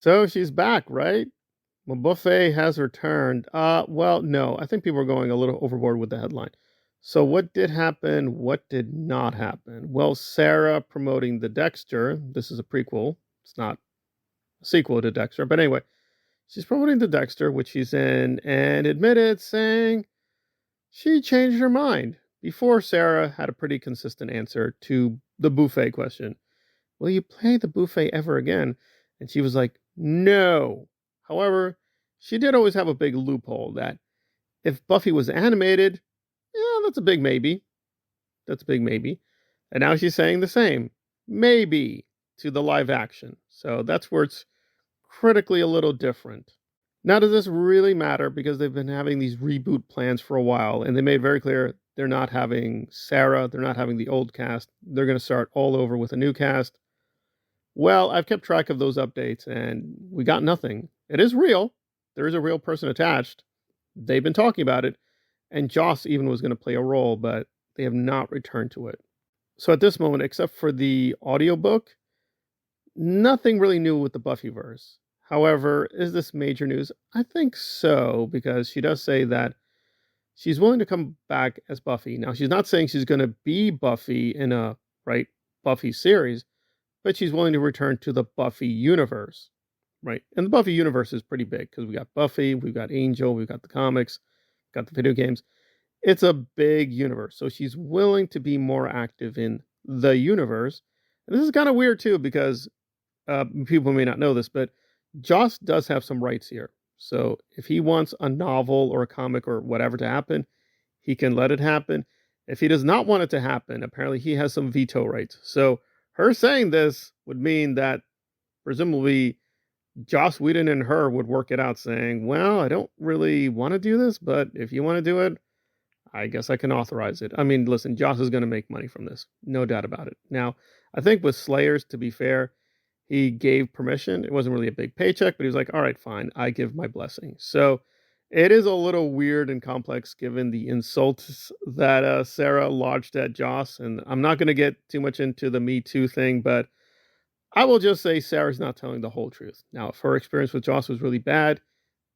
So she's back, right? Well, Buffet has returned. Well, no, I think people are going a little overboard with the headline. So what did happen? What did not happen? Well, Sarah promoting the Dexter. This is a prequel. It's not a sequel to Dexter, but anyway, she's promoting the Dexter, which she's in, and admitted saying she changed her mind. Before, Sarah had a pretty consistent answer to the buffet question. Will you play the buffet ever again? And she was like, no. However, she did always have a big loophole that if Buffy was animated, yeah, that's a big maybe. That's a big maybe. And now she's saying the same, maybe, to the live action. So that's where it's critically a little different. Now, does this really matter? Because they've been having these reboot plans for a while, and they made very clear they're not having Sarah, they're not having the old cast. They're going to start all over with a new cast. Well, I've kept track of those updates, and we got nothing. It is real. There is a real person attached. They've been talking about it, and Joss even was going to play a role, but they have not returned to it. So at this moment, except for the audiobook, nothing really new with the Buffyverse. However, is this major news? I think so, because she does say that she's willing to come back as Buffy. Now, she's not saying she's going to be Buffy in a, right, Buffy series, but she's willing to return to the Buffy universe, right? And the Buffy universe is pretty big because we got Buffy, we've got Angel, we've got the comics, got the video games. It's a big universe. So she's willing to be more active in the universe. And this is kind of weird too, because people may not know this, but Joss does have some rights here. So if he wants a novel or a comic or whatever to happen, he can let it happen. If he does not want it to happen, apparently he has some veto rights. So her saying this would mean that presumably Joss Whedon and her would work it out saying, well, I don't really want to do this, but if you want to do it, I guess I can authorize it. I mean, listen, Joss is going to make money from this. No doubt about it. Now, I think with Slayers, to be fair, he gave permission. It wasn't really a big paycheck, but he was like, all right, fine, I give my blessing. So it is a little weird and complex given the insults that Sarah lodged at Joss. And I'm not going to get too much into the Me Too thing, but I will just say Sarah's not telling the whole truth. Now, if her experience with Joss was really bad,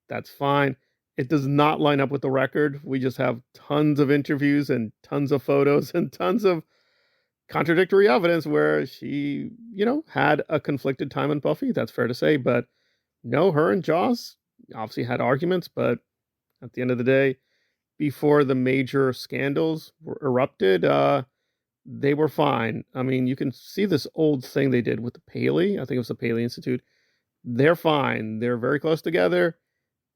that's fine. It does not line up with the record. We just have tons of interviews and tons of photos and tons of contradictory evidence where she, had a conflicted time on Buffy. That's fair to say. But no, her and Joss obviously had arguments, but at the end of the day, before the major scandals were erupted, they were fine. I mean, you can see this old thing they did with the Paley. I think it was the Paley Institute. They're fine. They're very close together.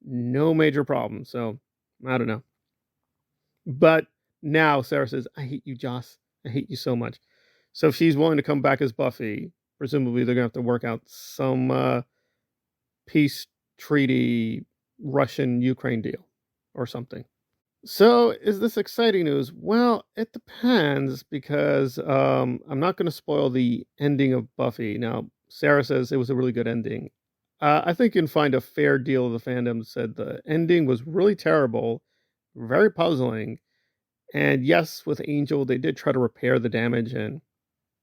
No major problem. So, I don't know. But now Sarah says, I hate you, Joss. I hate you so much. So if she's willing to come back as Buffy, presumably they're going to have to work out some peace treaty Russian-Ukraine deal or something. So is this exciting news? Well, it depends because I'm not going to spoil the ending of Buffy. Now, Sarah says it was a really good ending. I think you can find a fair deal of the fandom said the ending was really terrible, very puzzling. And yes, with Angel, they did try to repair the damage and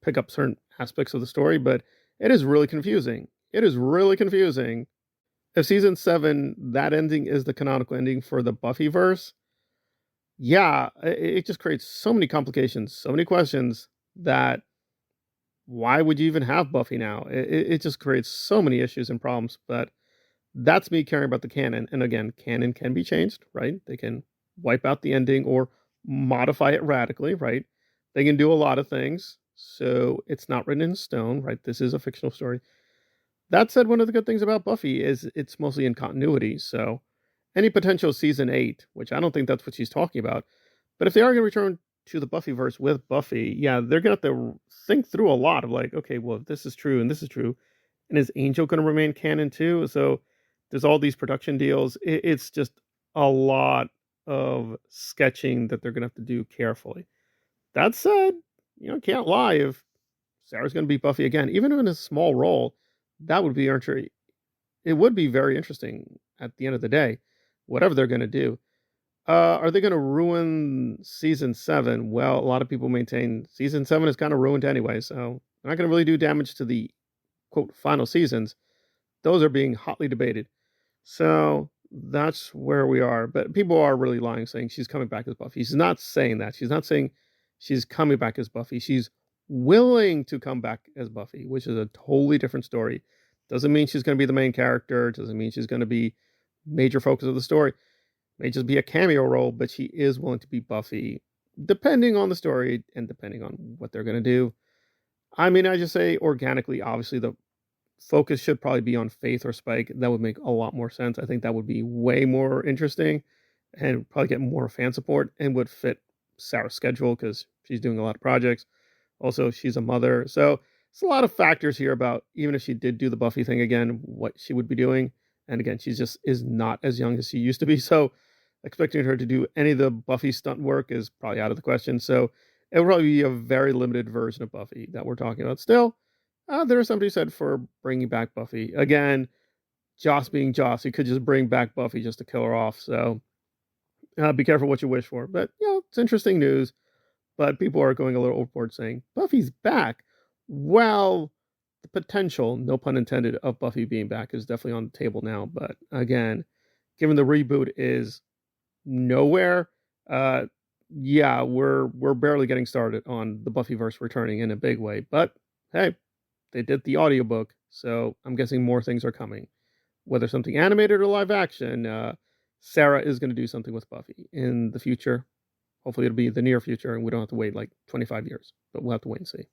pick up certain aspects of the story, but it is really confusing. It is really confusing. If season 7, that ending is the canonical ending for the Buffyverse, yeah, it just creates so many complications, so many questions that why would you even have Buffy now? It just creates so many issues and problems, but that's me caring about the canon. And again, canon can be changed, right? They can wipe out the ending or modify it radically, right? They can do a lot of things. So it's not written in stone, right? This is a fictional story. That said, one of the good things about Buffy is it's mostly in continuity. So any potential season 8, which I don't think that's what she's talking about, but if they are going to return to the Buffyverse with Buffy, yeah, they're going to have to think through a lot of like, okay, well, if this is true and this is true, and is Angel going to remain canon too? So there's all these production deals. It's just a lot of sketching that they're going to have to do carefully. That said, can't lie. If Sarah's going to be Buffy again, even in a small role, that would be it would be very interesting at the end of the day, whatever they're going to do. Are they going to ruin season 7? Well, a lot of people maintain season 7 is kind of ruined anyway, so they're not going to really do damage to the quote final seasons. Those are being hotly debated. So that's where we are. But people are really lying, saying she's coming back as Buffy. She's not saying that. She's not saying she's coming back as Buffy. She's willing to come back as Buffy, which is a totally different story. Doesn't mean she's going to be the main character. Doesn't mean she's going to be major focus of the story. May just be a cameo role, but she is willing to be Buffy, depending on the story and depending on what they're going to do. I mean, I just say organically, obviously, the focus should probably be on Faith or Spike. That would make a lot more sense. I think that would be way more interesting and probably get more fan support and would fit Sarah's schedule because she's doing a lot of projects. Also, she's a mother. So it's a lot of factors here about even if she did do the Buffy thing again, what she would be doing. And again, she just is not as young as she used to be. So expecting her to do any of the Buffy stunt work is probably out of the question. So it will probably be a very limited version of Buffy that we're talking about. Still, there is somebody said for bringing back Buffy. Again, Joss being Joss, he could just bring back Buffy just to kill her off. So be careful what you wish for. But, it's interesting news. But people are going a little overboard saying, Buffy's back. Well, the potential, no pun intended, of Buffy being back is definitely on the table now. But again, given the reboot is nowhere, we're barely getting started on the Buffyverse returning in a big way. But hey, they did the audiobook, so I'm guessing more things are coming. Whether something animated or live action, Sarah is going to do something with Buffy in the future. Hopefully it'll be the near future and we don't have to wait like 25 years, but we'll have to wait and see.